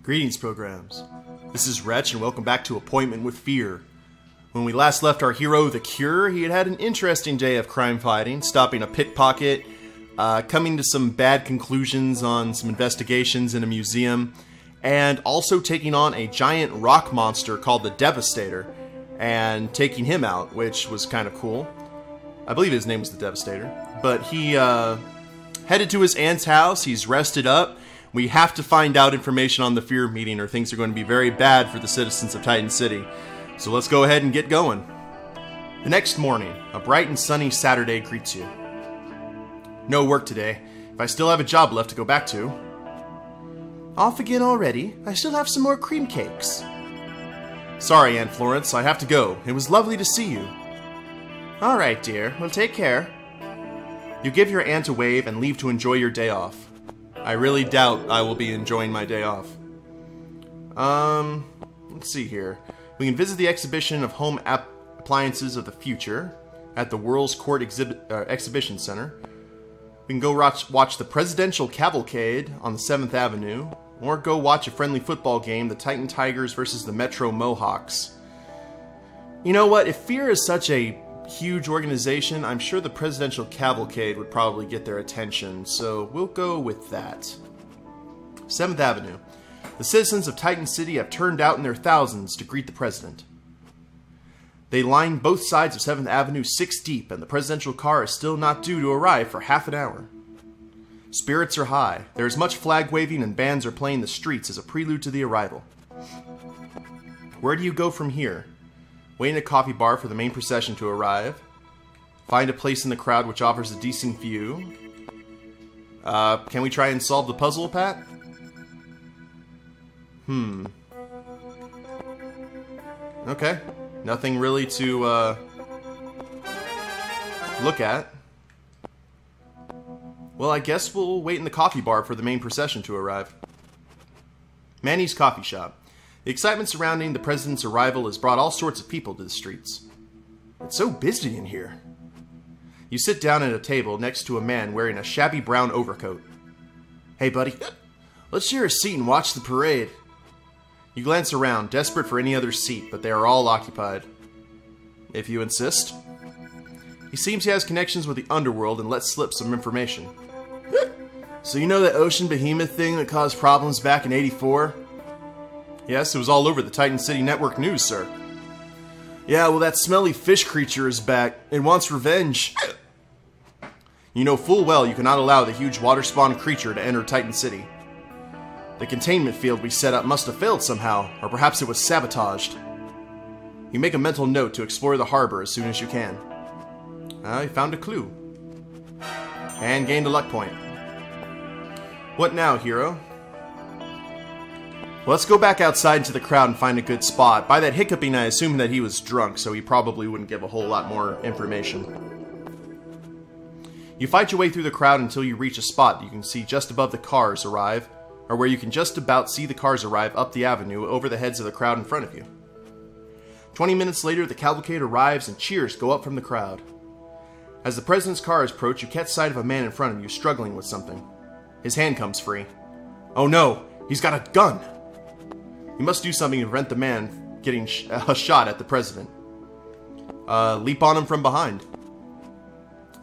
Greetings, programs. This is Wretch, and welcome back to Appointment with F.E.A.R. When we last left our hero, the Cure, he had an interesting day of crime fighting, stopping a pickpocket, coming to some bad conclusions on some investigations in a museum, and also taking on a giant rock monster called the Devastator, and taking him out, which was kind of cool. I believe his name was the Devastator. But he headed to his aunt's house, he's rested up. We have to find out information on the F.E.A.R meeting or things are going to be very bad for the citizens of Titan City. So let's go ahead and get going. The next morning, a bright and sunny Saturday greets you. No work today. If I still have a job left to go back to. Off again already? I still have some more cream cakes. Sorry, Aunt Florence, I have to go. It was lovely to see you. Alright, dear. Well, take care. You give your aunt a wave and leave to enjoy your day off. I really doubt I will be enjoying my day off. Let's see here. We can visit the exhibition of home appliances of the future at the World's Court Exhibition Center. We can go watch the Presidential Cavalcade on the 7th Avenue, or go watch a friendly football game, the Titan Tigers versus the Metro Mohawks. You know what? If F.E.A.R is such a huge organization, I'm sure the Presidential Cavalcade would probably get their attention, so we'll go with that. 7th Avenue. The citizens of Titan City have turned out in their thousands to greet the President. They line both sides of 7th Avenue 6 deep, and the presidential car is still not due to arrive for half an hour. Spirits are high. There is much flag waving and bands are playing the streets as a prelude to the arrival. Where do you go from here? Wait in a coffee bar for the main procession to arrive. Find a place in the crowd which offers a decent view. Can we try and solve the puzzle, Pat? Okay. Nothing really to, look at. Well, I guess we'll wait in the coffee bar for the main procession to arrive. Manny's Coffee Shop. The excitement surrounding the president's arrival has brought all sorts of people to the streets. It's so busy in here. You sit down at a table next to a man wearing a shabby brown overcoat. Hey, buddy, let's share a seat and watch the parade. You glance around, desperate for any other seat, but they are all occupied. If you insist. He seems he has connections with the underworld and lets slip some information. So you know that ocean behemoth thing that caused problems back in '84? Yes, it was all over the Titan City Network news, sir. Yeah, well, that smelly fish creature is back. It wants revenge. You know full well you cannot allow the huge water-spawn creature to enter Titan City. The containment field we set up must have failed somehow, or perhaps it was sabotaged. You make a mental note to explore the harbor as soon as you can. I found a clue. And gained a luck point. What now, hero? Well, let's go back outside into the crowd and find a good spot. By that hiccuping, I assumed that he was drunk, so he probably wouldn't give a whole lot more information. You fight your way through the crowd until you reach a spot that you can see just above the cars arrive, or where you can just about see the cars arrive up the avenue over the heads of the crowd in front of you. 20 minutes later, the cavalcade arrives and cheers go up from the crowd. As the president's cars approach, you catch sight of a man in front of you struggling with something. His hand comes free. Oh no, he's got a gun! You must do something to prevent the man getting a shot at the president. Leap on him from behind.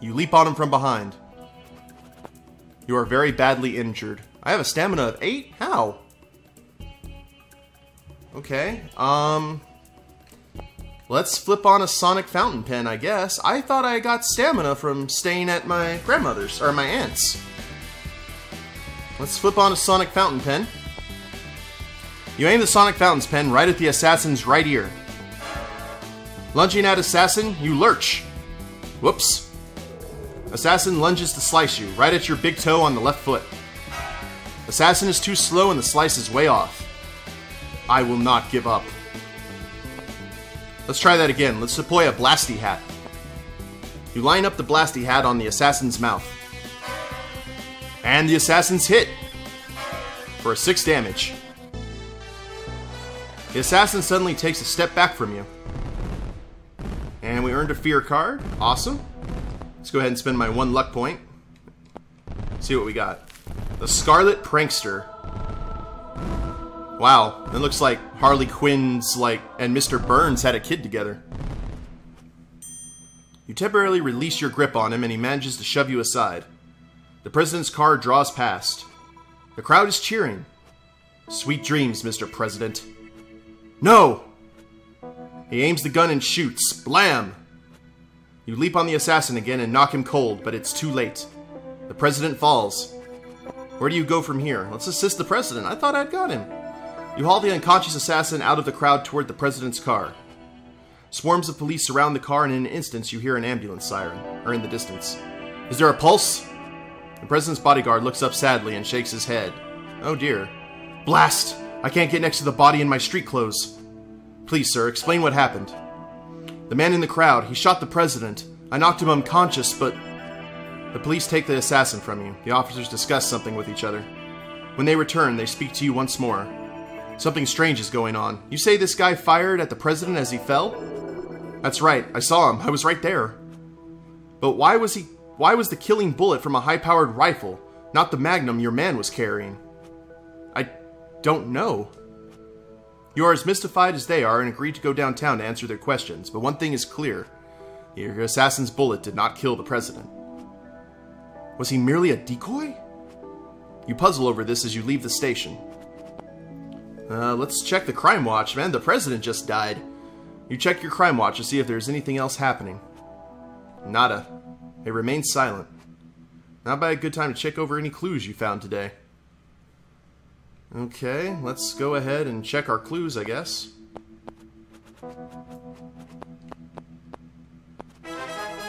You leap on him from behind. You are very badly injured. I have a stamina of 8? How? Okay, let's flip on a sonic fountain pen, I guess. I thought I got stamina from staying at my grandmother's, or my aunt's. Let's flip on a sonic fountain pen. You aim the sonic fountain's pen right at the assassin's right ear. Lunging at assassin, you lurch. Whoops. Assassin lunges to slice you, right at your big toe on the left foot. Assassin is too slow and the slice is way off. I will not give up. Let's try that again. Let's deploy a blasty hat. You line up the blasty hat on the assassin's mouth. And the assassin's hit. For 6 damage. The assassin suddenly takes a step back from you. And we earned a F.E.A.R card. Awesome. Let's go ahead and spend my 1 luck point. See what we got. The Scarlet Prankster. Wow, it looks like Harley Quinn's, and Mr. Burns had a kid together. You temporarily release your grip on him and he manages to shove you aside. The president's car draws past. The crowd is cheering. Sweet dreams, Mr. President. No! He aims the gun and shoots. Blam! You leap on the assassin again and knock him cold, but it's too late. The president falls. Where do you go from here? Let's assist the president. I thought I'd got him. You haul the unconscious assassin out of the crowd toward the president's car. Swarms of police surround the car and in an instant you hear an ambulance siren, or in the distance. Is there a pulse? The president's bodyguard looks up sadly and shakes his head. Oh dear. Blast! I can't get next to the body in my street clothes. Please, sir, explain what happened. The man in the crowd, he shot the president. I knocked him unconscious, but... The police take the assassin from you. The officers discuss something with each other. When they return, they speak to you once more. Something strange is going on. You say this guy fired at the president as he fell? That's right, I saw him. I was right there. But why was the killing bullet from a high-powered rifle, not the magnum your man was carrying? I don't know. You are as mystified as they are and agreed to go downtown to answer their questions, but one thing is clear. Your assassin's bullet did not kill the president. Was he merely a decoy? You puzzle over this as you leave the station. Let's check the crime watch, man. The president just died. You check your crime watch to see if there's anything else happening. Nada. It remains silent. Not by a good time to check over any clues you found today. Okay, let's go ahead and check our clues, I guess.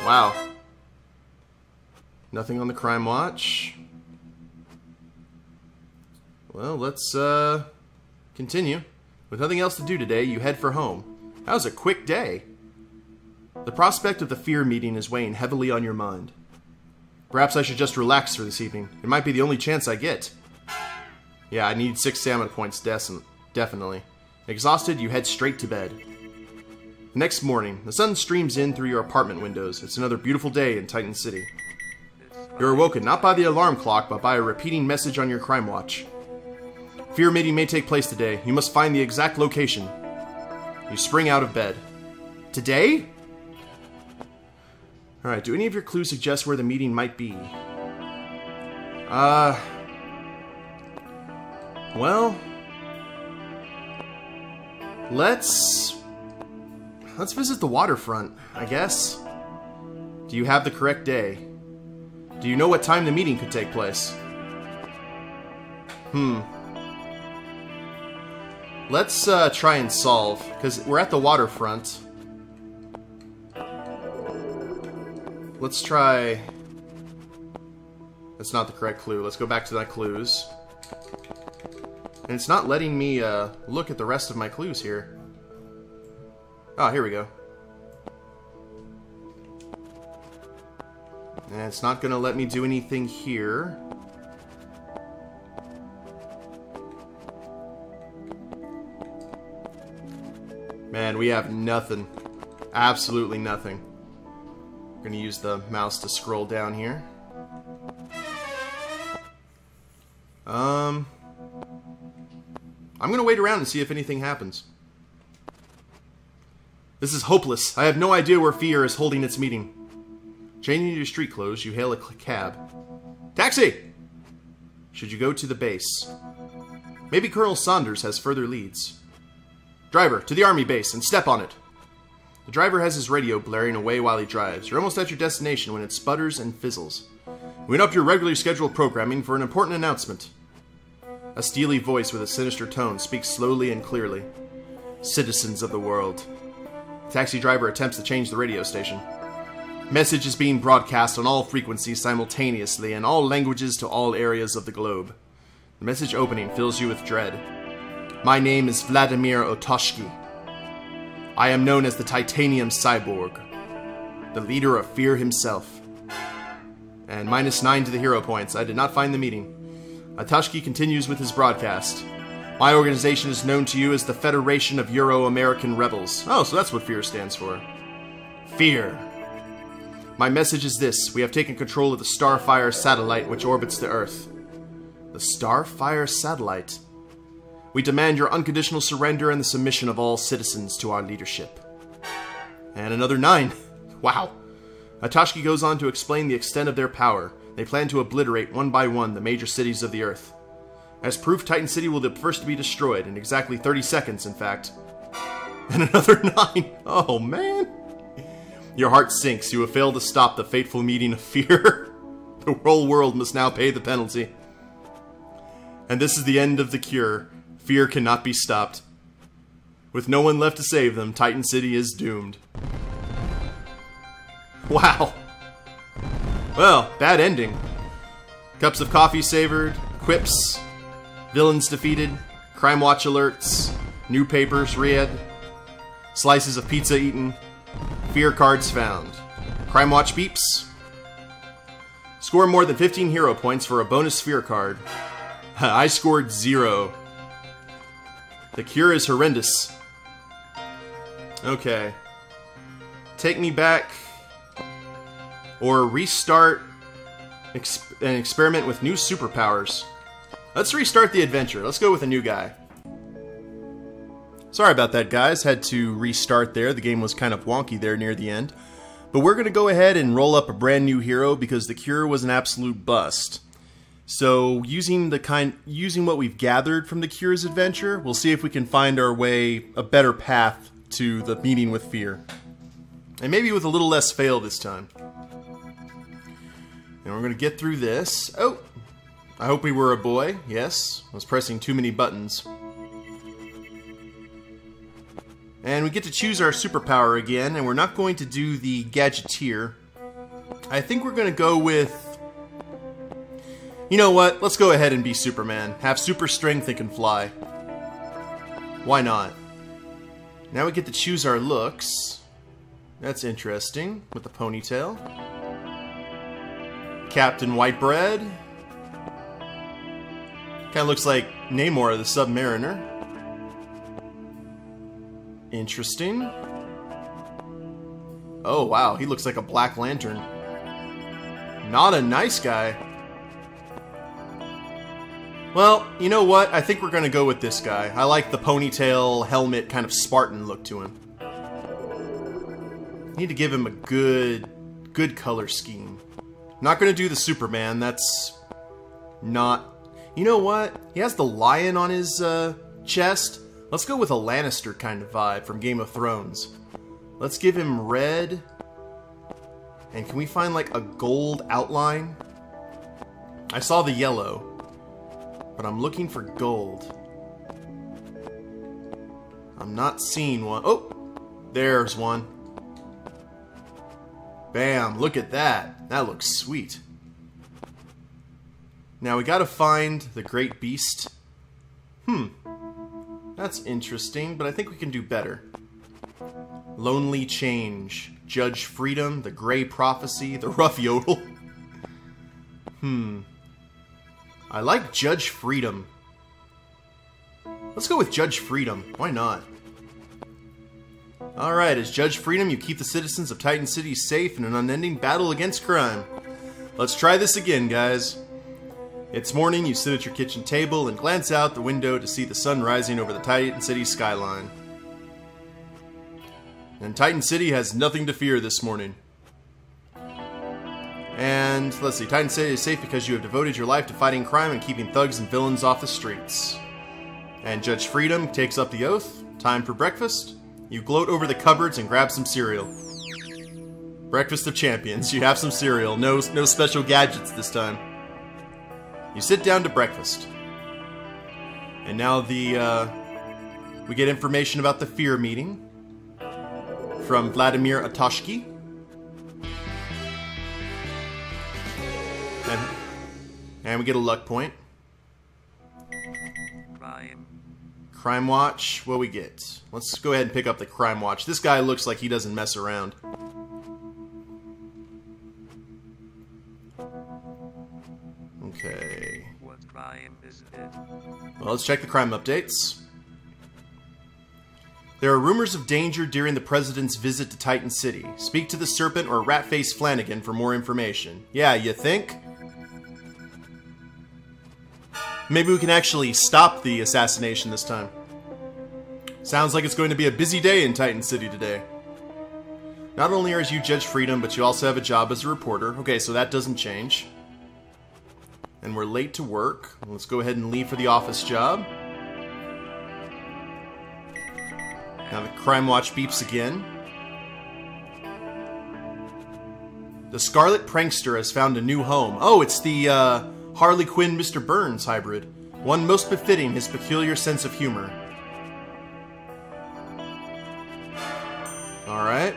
Wow. Nothing on the crime watch. Well, let's continue. With nothing else to do today, you head for home. That was a quick day. The prospect of the F.E.A.R meeting is weighing heavily on your mind. Perhaps I should just relax for this evening. It might be the only chance I get. Yeah, I need 6 stamina points, definitely. Exhausted, you head straight to bed. The next morning, the sun streams in through your apartment windows. It's another beautiful day in Titan City. You're awoken not by the alarm clock, but by a repeating message on your crime watch. F.E.A.R meeting may take place today. You must find the exact location. You spring out of bed. Today? Alright, do any of your clues suggest where the meeting might be? Well... Let's visit the waterfront, I guess. Do you have the correct day? Do you know what time the meeting could take place? Let's try and solve, because we're at the waterfront. Let's try... That's not the correct clue. Let's go back to that clues. And it's not letting me look at the rest of my clues here. Oh, here we go. And it's not going to let me do anything here. Man, we have nothing. Absolutely nothing. I'm going to use the mouse to scroll down here. I'm going to wait around and see if anything happens. This is hopeless. I have no idea where F.E.A.R is holding its meeting. Changing your street clothes, you hail a cab. Taxi! Should you go to the base? Maybe Colonel Saunders has further leads. Driver, to the army base, and step on it. The driver has his radio blaring away while he drives. You're almost at your destination when it sputters and fizzles. We interrupt your regularly scheduled programming for an important announcement. A steely voice with a sinister tone speaks slowly and clearly. Citizens of the world. The taxi driver attempts to change the radio station. Message is being broadcast on all frequencies simultaneously in all languages to all areas of the globe. The message opening fills you with dread. My name is Vladimir Otoshki. I am known as the Titanium Cyborg, the leader of F.E.A.R himself. And -9 to the hero points. I did not find the meeting. Otoshki continues with his broadcast. My organization is known to you as the Federation of Euro-American Rebels. Oh, so that's what F.E.A.R stands for. F.E.A.R. My message is this. We have taken control of the Starfire satellite which orbits the Earth. The Starfire satellite? We demand your unconditional surrender and the submission of all citizens to our leadership. And another 9. Wow. Atashki goes on to explain the extent of their power. They plan to obliterate one by one the major cities of the Earth. As proof, Titan City will be the first to be destroyed, in exactly 30 seconds, in fact. And another 9. Oh, man. Your heart sinks. You have failed to stop the fateful meeting of F.E.A.R. The whole world must now pay the penalty. And this is the end of the cure. F.E.A.R. cannot be stopped. With no one left to save them, Titan City is doomed. Wow. Well, bad ending. Cups of coffee savored, quips, villains defeated, crime watch alerts, new papers read, slices of pizza eaten, F.E.A.R. cards found, crime watch beeps. Score more than 15 hero points for a bonus F.E.A.R. card. I scored 0. The cure is horrendous. Okay. Take me back. Or restart an experiment with new superpowers. Let's restart the adventure. Let's go with a new guy. Sorry about that, guys. Had to restart there. The game was kind of wonky there near the end. But we're going to go ahead and roll up a brand new hero because the cure was an absolute bust. So using what we've gathered from the cure's adventure, we'll see if we can find our way a better path to the meeting with F.E.A.R. And maybe with a little less fail this time. And we're going to get through this. Oh! I hope we were a boy. Yes. I was pressing too many buttons. And we get to choose our superpower again, and we're not going to do the Gadgeteer. I think we're going to go with... You know what? Let's go ahead and be Superman. Have super strength and can fly. Why not? Now we get to choose our looks. That's interesting. With the ponytail. Captain Whitebread. Kind of looks like Namor the Submariner. Interesting. Oh wow, he looks like a Black Lantern. Not a nice guy. Well, you know what? I think we're gonna go with this guy. I like the ponytail, helmet, kind of Spartan look to him. Need to give him a good color scheme. Not gonna do the Superman, that's not... You know what? He has the lion on his chest. Let's go with a Lannister kind of vibe from Game of Thrones. Let's give him red. And can we find like a gold outline? I saw the yellow, but I'm looking for gold. I'm not seeing one. Oh, there's one. Bam, look at that. That looks sweet. Now we gotta find the Great Beast. That's interesting, but I think we can do better. Lonely Change, Judge Freedom, the Grey Prophecy, the Rough Yodel. I like Judge Freedom. Let's go with Judge Freedom. Why not? Alright, as Judge Freedom, you keep the citizens of Titan City safe in an unending battle against crime. Let's try this again, guys. It's morning, you sit at your kitchen table and glance out the window to see the sun rising over the Titan City skyline. And Titan City has nothing to fear this morning. And, let's see, Titan City is safe because you have devoted your life to fighting crime and keeping thugs and villains off the streets. And Judge Freedom takes up the oath. Time for breakfast. You gloat over the cupboards and grab some cereal. Breakfast of champions. You have some cereal. No special gadgets this time. You sit down to breakfast. And now we get information about the F.E.A.R. meeting from Vladimir Atashki. And we get a luck point. Crime Watch, what we get? Let's go ahead and pick up the Crime Watch. This guy looks like he doesn't mess around. Okay. What crime is it? Well, let's check the crime updates. There are rumors of danger during the President's visit to Titan City. Speak to the Serpent or Ratface Flanagan for more information. Yeah, you think? Maybe we can actually stop the assassination this time. Sounds like it's going to be a busy day in Titan City today. Not only are you Judge Freedom, but you also have a job as a reporter. Okay, so that doesn't change. And we're late to work. Let's go ahead and leave for the office job. Now the crime watch beeps again. The Scarlet Prankster has found a new home. Oh, it's the Harley Quinn Mr. Burns hybrid. One most befitting his peculiar sense of humor. Alright.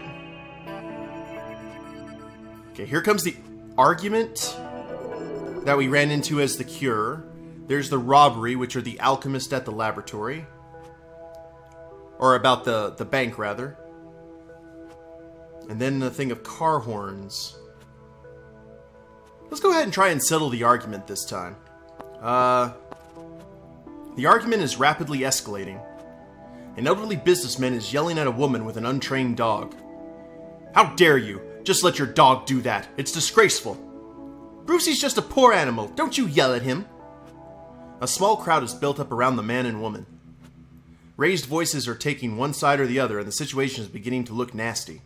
Okay, here comes the argument that we ran into as the cure. There's the robbery, which are the alchemist at the laboratory. Or about the bank, rather. And then the thing of car horns. Let's go ahead and try and settle the argument this time. The argument is rapidly escalating. An elderly businessman is yelling at a woman with an untrained dog. How dare you! Just let your dog do that. It's disgraceful. Brucey's just a poor animal. Don't you yell at him. A small crowd is built up around the man and woman. Raised voices are taking one side or the other, and the situation is beginning to look nasty.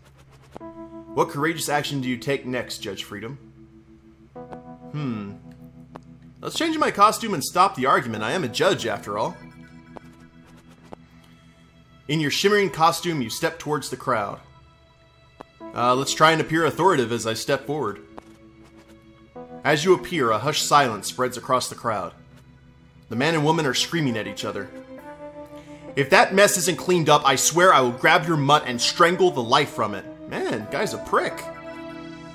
What courageous action do you take next, Judge Freedom? Let's change my costume and stop the argument. I am a judge, after all. In your shimmering costume, you step towards the crowd. Let's try and appear authoritative as I step forward. As you appear, a hushed silence spreads across the crowd. The man and woman are screaming at each other. If that mess isn't cleaned up, I swear I will grab your mutt and strangle the life from it. Man, guy's a prick.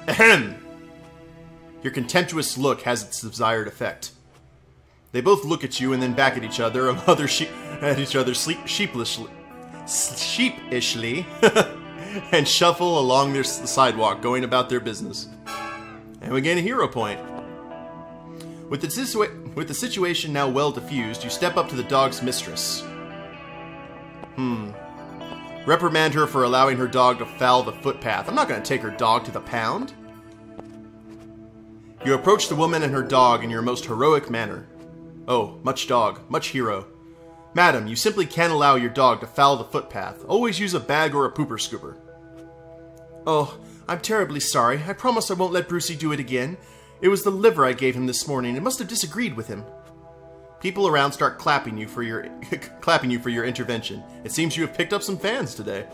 Ahem. Your contemptuous look has its desired effect. They both look at you and then back at each other, sheepishly, and shuffle along the sidewalk, going about their business. And we gain a hero point. With the situation now well diffused, you step up to the dog's mistress. Reprimand her for allowing her dog to foul the footpath. I'm not going to take her dog to the pound. You approach the woman and her dog in your most heroic manner. Oh, much dog, much hero. Madam, you simply can't allow your dog to foul the footpath. Always use a bag or a pooper scooper. Oh, I'm terribly sorry. I promise I won't let Brucey do it again. It was the liver I gave him this morning. It must have disagreed with him. People around start clapping you for your intervention. It seems you have picked up some fans today.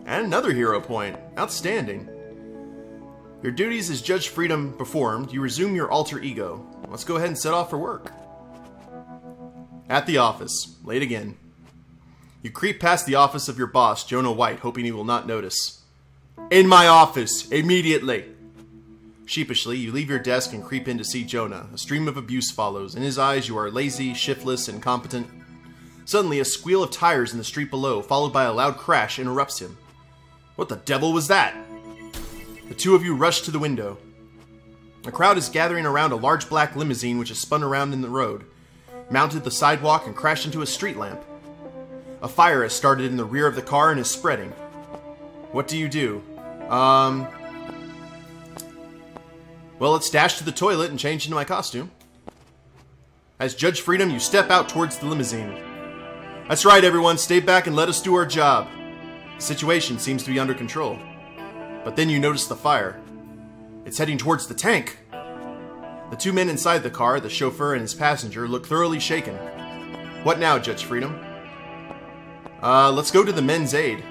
And another hero point. Outstanding. Your duties as Judge Freedom performed, you resume your alter ego. Let's go ahead and set off for work. At the office. Late again. You creep past the office of your boss, Jonah White, hoping he will not notice. In my office! Immediately! Sheepishly, you leave your desk and creep in to see Jonah. A stream of abuse follows. In his eyes, you are lazy, shiftless, incompetent. Suddenly, a squeal of tires in the street below, followed by a loud crash, interrupts him. What the devil was that? The two of you rush to the window. A crowd is gathering around a large black limousine which has spun around in the road, mounted the sidewalk, and crashed into a street lamp. A fire has started in the rear of the car and is spreading. What do you do? Well, let's dash to the toilet and change into my costume. As Judge Freedom, you step out towards the limousine. That's right, everyone. Stay back and let us do our job. The situation seems to be under control. But then you notice the fire. It's heading towards the tank. The two men inside the car, the chauffeur and his passenger, look thoroughly shaken. What now, Judge Freedom? Let's go to the men's aid.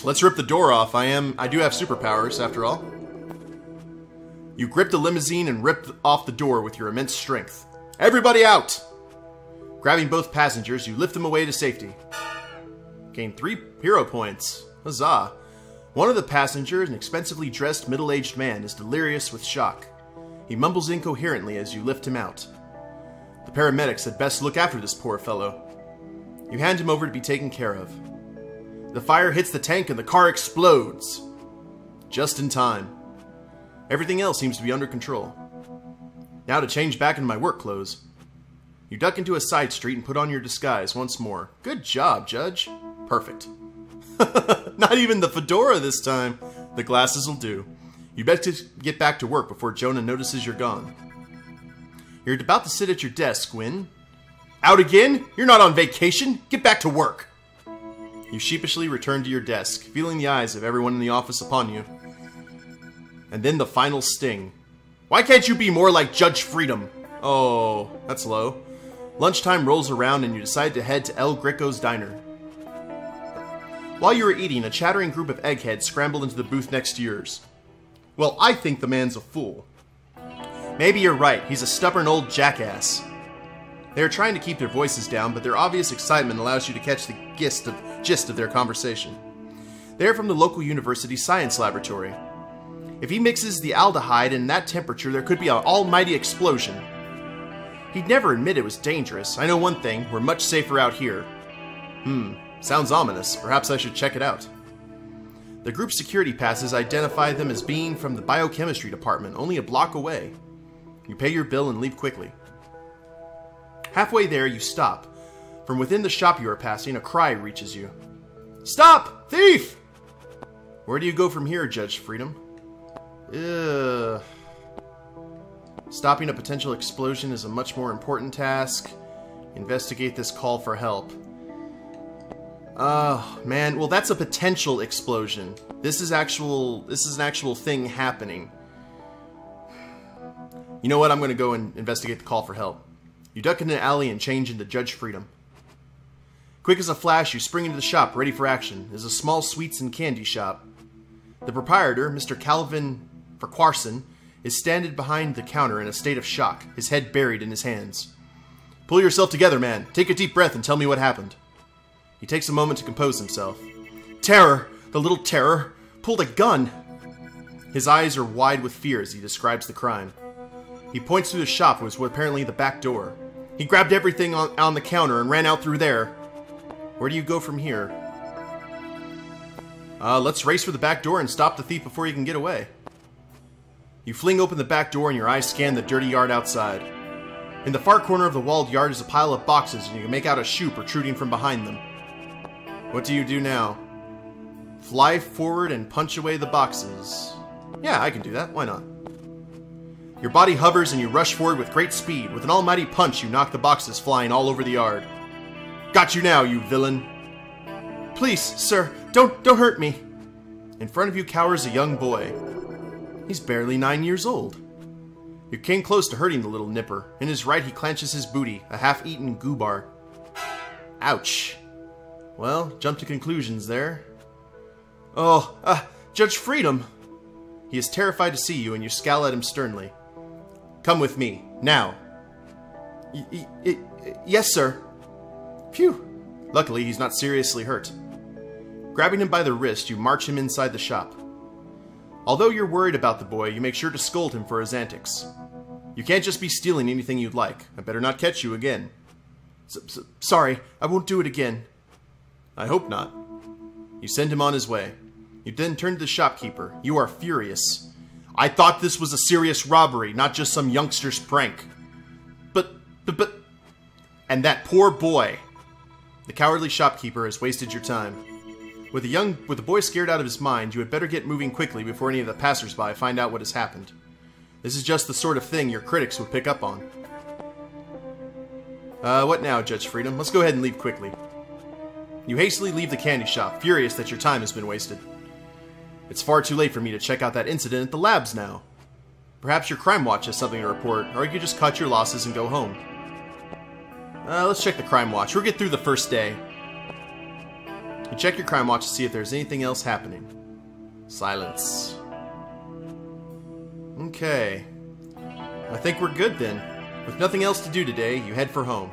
Let's rip the door off. I do have superpowers, after all. You grip the limousine and rip off the door with your immense strength. Everybody out! Grabbing both passengers, you lift them away to safety. Gain 3 hero points. Huzzah. One of the passengers, an expensively dressed middle-aged man, is delirious with shock. He mumbles incoherently as you lift him out. The paramedics had best look after this poor fellow. You hand him over to be taken care of. The fire hits the tank and the car explodes. Just in time. Everything else seems to be under control. Now to change back into my work clothes. You duck into a side street and put on your disguise once more. Good job, Judge. Perfect. Not even the fedora this time. The glasses will do. You better get back to work before Jonah notices you're gone. You're about to sit at your desk when... Out again? You're not on vacation! Get back to work! You sheepishly return to your desk, feeling the eyes of everyone in the office upon you. And then the final sting. Why can't you be more like Judge Freedom? Oh, that's low. Lunchtime rolls around and you decide to head to El Greco's diner. While you were eating, a chattering group of eggheads scrambled into the booth next to yours. Well, I think the man's a fool. Maybe you're right, he's a stubborn old jackass. They are trying to keep their voices down, but their obvious excitement allows you to catch the gist of their conversation. They are from the local university science laboratory. If he mixes the aldehyde in that temperature, there could be an almighty explosion. He'd never admit it was dangerous. I know one thing, we're much safer out here. Sounds ominous. Perhaps I should check it out. The group's security passes identify them as being from the biochemistry department, only a block away. You pay your bill and leave quickly. Halfway there, you stop. From within the shop you are passing, a cry reaches you. Stop! Thief! Where do you go from here, Judge Freedom? Stopping a potential explosion is a much more important task. Investigate this call for help. Oh, man. Well, that's a potential explosion. This is an actual thing happening. You know what? I'm going to go and investigate the call for help. You duck into an alley and change into Judge Freedom. Quick as a flash, you spring into the shop, ready for action. It is a small sweets and candy shop. The proprietor, Mr. Calvin Farquharson, is standing behind the counter in a state of shock, his head buried in his hands. Pull yourself together, man. Take a deep breath and tell me what happened. He takes a moment to compose himself. Terror! The little terror! Pulled a gun! His eyes are wide with fear as he describes the crime. He points through the shop, which was apparently the back door. He grabbed everything on the counter and ran out through there. Where do you go from here? Let's race for the back door and stop the thief before he can get away. You fling open the back door and your eyes scan the dirty yard outside. In the far corner of the walled yard is a pile of boxes and you can make out a shoe protruding from behind them. What do you do now? Fly forward and punch away the boxes. Yeah, I can do that. Why not? Your body hovers and you rush forward with great speed. With an almighty punch, you knock the boxes flying all over the yard. Got you now, you villain. Please, sir, don't hurt me. In front of you cowers a young boy. He's barely 9 years old. You came close to hurting the little nipper. In his right, he clenches his booty, a half-eaten goo bar. Ouch. Well, jump to conclusions there. Oh, Judge Freedom. He is terrified to see you, and you scowl at him sternly. Come with me, now. Yes, sir. Phew. Luckily, he's not seriously hurt. Grabbing him by the wrist, you march him inside the shop. Although you're worried about the boy, you make sure to scold him for his antics. You can't just be stealing anything you'd like. I better not catch you again. Sorry, I won't do it again. I hope not. You send him on his way. You then turn to the shopkeeper. You are furious. I thought this was a serious robbery, not just some youngster's prank. But... And that poor boy. The cowardly shopkeeper has wasted your time. With the boy scared out of his mind, you had better get moving quickly before any of the passersby find out what has happened. This is just the sort of thing your critics would pick up on. What now, Judge Freedom? Let's go ahead and leave quickly. You hastily leave the candy shop, furious that your time has been wasted. It's far too late for me to check out that incident at the labs now. Perhaps your crime watch has something to report, or you could just cut your losses and go home. Let's check the crime watch. We'll get through the first day. You check your crime watch to see if there's anything else happening. Silence. Okay. I think we're good then. With nothing else to do today, you head for home.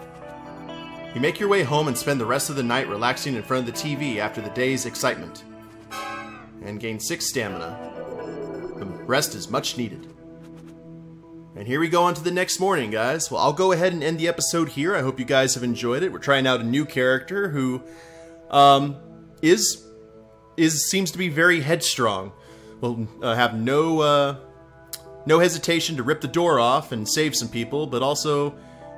You make your way home and spend the rest of the night relaxing in front of the TV after the day's excitement. And gain 6 stamina. The rest is much needed. And here we go on to the next morning, guys. Well, I'll go ahead and end the episode here. I hope you guys have enjoyed it. We're trying out a new character who seems to be very headstrong. Will have no hesitation to rip the door off and save some people, but also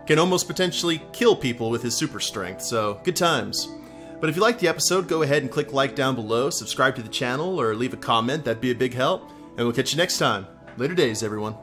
can almost potentially kill people with his super strength. So, good times. But if you liked the episode, go ahead and click like down below, subscribe to the channel, or leave a comment. That'd be a big help. And And we'll catch you next time. Later days, everyone.